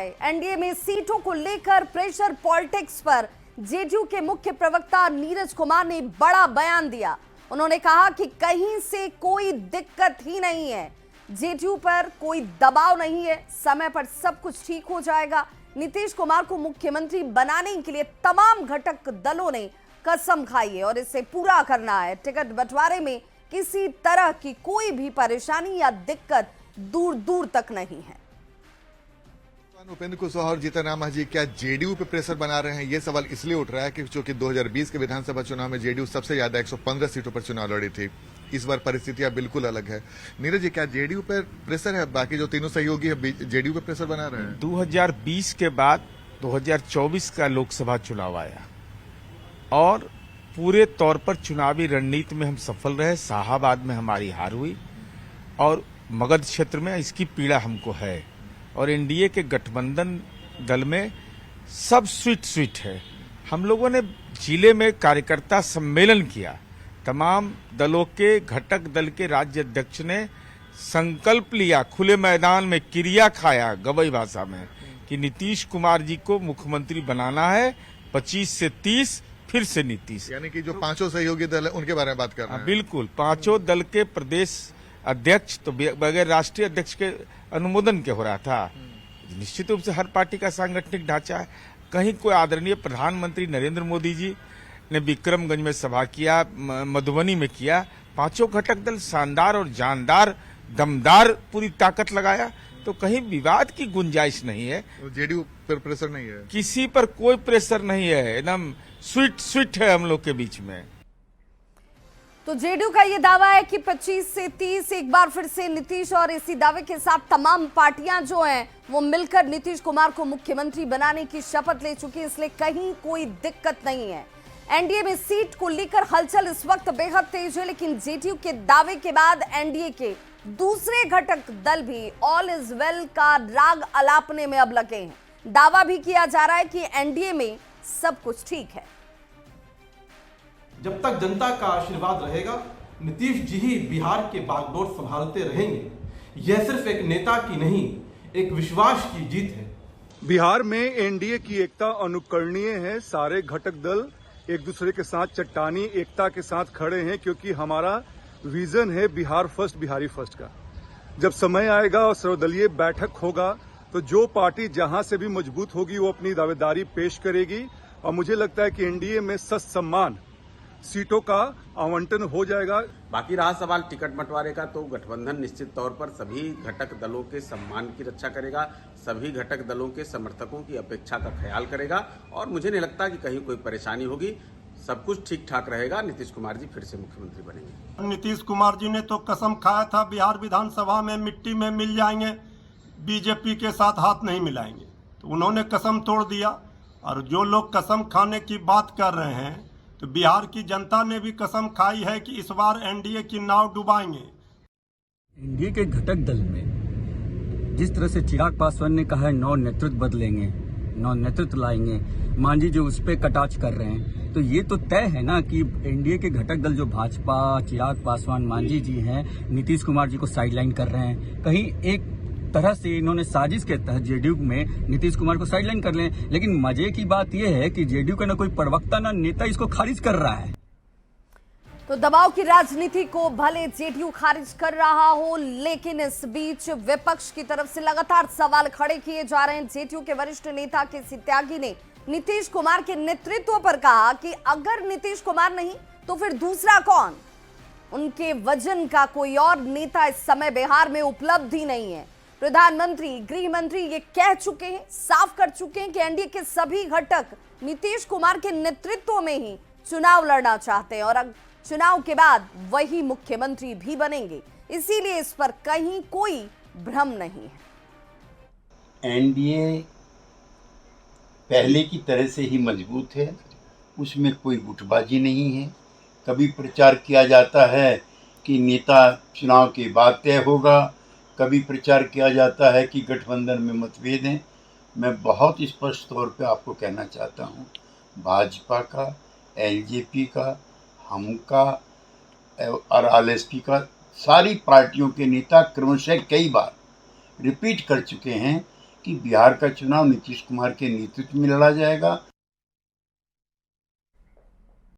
आए। एनडीए में सीटों को लेकर प्रेशर पॉलिटिक्स पर जेडीयू के मुख्य प्रवक्ता नीरज कुमार ने बड़ा बयान दिया। उन्होंने कहा कि कहीं से कोई दिक्कत ही नहीं है, जेडीयू पर कोई दबाव नहीं है, समय पर सब कुछ ठीक हो जाएगा। नीतीश कुमार को मुख्यमंत्री बनाने के लिए तमाम घटक दलों ने कसम खाई है और इसे पूरा करना है। टिकट बंटवारे में किसी तरह की कोई भी परेशानी या दिक्कत दूर दूर तक नहीं है। उपेंद्र कुशवाहा और जीतन राम मांझी क्या जेडीयू पे प्रेशर बना रहे हैं? ये सवाल इसलिए उठ रहा है कि चूंकि 2020 के विधानसभा चुनाव में जेडीयू सबसे ज्यादा 115 सीटों पर चुनाव लड़ी थी। इस बार परिस्थितियां बिल्कुल अलग है। नीरज जी, क्या जेडीयू पर प्रेशर है? बाकी जो तीनों सहयोगी है जेडीयू पे प्रेशर बना रहे हैं? 2020 के बाद 2024 का लोकसभा चुनाव आया और पूरे तौर पर चुनावी रणनीति में हम सफल रहे। शाहाबाद में हमारी हार हुई और मगध क्षेत्र में इसकी पीड़ा हमको है और एनडीए के गठबंधन दल में सब स्वीट है। हम लोगों ने जिले में कार्यकर्ता सम्मेलन किया। तमाम दलों के घटक दल के राज्य अध्यक्ष ने संकल्प लिया, खुले मैदान में क्रिया खाया गवई भाषा में, कि नीतीश कुमार जी को मुख्यमंत्री बनाना है। 25 से 30 फिर से नीतीश, यानी कि जो पांचों सहयोगी दल है उनके बारे में बात कर रहे हैं। बिल्कुल, पांचों दल के प्रदेश अध्यक्ष तो बगैर राष्ट्रीय अध्यक्ष के अनुमोदन के हो रहा था। निश्चित रूप से हर पार्टी का सांगठनिक ढांचा है। कहीं कोई आदरणीय प्रधानमंत्री नरेंद्र मोदी जी ने विक्रमगंज में सभा किया, मधुबनी में किया। पांचों घटक दल शानदार और जानदार दमदार पूरी ताकत लगाया, तो कहीं विवाद की गुंजाइश नहीं है। जेडीयू पर प्रेशर नहीं है, किसी पर कोई प्रेशर नहीं है, एकदम स्वीट है हम लोग के बीच में। तो जेडीयू का यह दावा है कि 25 से 30 एक बार फिर से नीतीश, और इसी दावे के साथ तमाम पार्टियां जो हैं वो मिलकर नीतीश कुमार को मुख्यमंत्री बनाने की शपथ ले चुकी है, इसलिए कहीं कोई दिक्कत नहीं है। एनडीए में सीट को लेकर हलचल इस वक्त बेहद तेज है, लेकिन जेडीयू के दावे के बाद एनडीए के दूसरे घटक दल भी ऑल इज वेल का राग अलापने में अब लगे हैं। दावा भी किया जा रहा है कि एनडीए में सब कुछ ठीक है। जब तक जनता का आशीर्वाद रहेगा, नीतीश जी ही बिहार के बागडोर संभालते रहेंगे। यह सिर्फ एक नेता की नहीं, एक विश्वास की जीत है। बिहार में एनडीए की एकता अनुकरणीय है। सारे घटक दल एक दूसरे के साथ चट्टानी एकता के साथ खड़े हैं, क्योंकि हमारा विजन है बिहार फर्स्ट, बिहारी फर्स्ट का। जब समय आएगा और सर्वदलीय बैठक होगा तो जो पार्टी जहां से भी मजबूत होगी वो अपनी दावेदारी पेश करेगी और मुझे लगता है कि एनडीए में ससम्मान सीटों का आवंटन हो जाएगा। बाकी रहा सवाल टिकट बंटवारे का, तो गठबंधन निश्चित तौर पर सभी घटक दलों के सम्मान की रक्षा करेगा, सभी घटक दलों के समर्थकों की अपेक्षा का ख्याल करेगा और मुझे नहीं लगता कि कहीं कोई परेशानी होगी। सब कुछ ठीक ठाक रहेगा। नीतीश कुमार जी फिर से मुख्यमंत्री बनेंगे। नीतीश कुमार जी ने तो कसम खाया था बिहार विधानसभा में मिट्टी में मिल जाएंगे, बीजेपी के साथ हाथ नहीं मिलाएंगे, तो उन्होंने कसम तोड़ दिया। और जो लोग कसम खाने की बात कर रहे हैं, तो बिहार की जनता ने भी कसम खाई है कि इस बार एनडीए की नाव डुबाएंगे। एनडीए के घटक दल में जिस तरह से चिराग पासवान ने कहा है नौ नेतृत्व बदलेंगे, नौ नेतृत्व लाएंगे, मांझी जो उस पर कटाक्ष कर रहे हैं, तो ये तो तय है ना कि एनडीए के घटक दल जो भाजपा, चिराग पासवान, मांझी जी हैं, नीतीश कुमार जी को साइडलाइन कर रहे हैं। कहीं एक तरह से इन्होंने साजिश के तहत जेडीयू में नीतीश कुमार को साइडलाइन कर लें। लेकिन मजे की बात यह है कि जेडीयू का ना कोई प्रवक्ता ना नेता इसको खारिज कर रहा है। तो दबाव की राजनीति को भले जेडीयू खारिज कर रहा हो, लेकिन इस बीच विपक्ष की तरफ से लगातार सवाल खड़े किए जा रहे हैं। जेडीयू के वरिष्ठ नेता केसी त्यागी ने नीतीश कुमार के नेतृत्व पर कहा कि अगर नीतीश कुमार नहीं तो फिर दूसरा कौन? उनके वजन का कोई और नेता इस समय बिहार में उपलब्ध ही नहीं है। प्रधानमंत्री, गृह मंत्री ये कह चुके हैं, साफ कर चुके हैं कि एनडीए के सभी घटक नीतीश कुमार के नेतृत्व में ही चुनाव लड़ना चाहते हैं और चुनाव के बाद वही मुख्यमंत्री भी बनेंगे। इसीलिए इस पर कहीं कोई भ्रम नहीं है। एनडीए पहले की तरह से ही मजबूत है, उसमें कोई गुटबाजी नहीं है। कभी प्रचार किया जाता है कि नेता चुनाव के बाद तय होगा, कभी प्रचार किया जाता है कि गठबंधन में मतभेद हैं। मैं बहुत स्पष्ट तौर पे आपको कहना चाहता हूँ, भाजपा का, एलजेपी का, हम का और आरएसपी का, सारी पार्टियों के नेता क्रमशः कई बार रिपीट कर चुके हैं कि बिहार का चुनाव नीतीश कुमार के नेतृत्व में लड़ा जाएगा।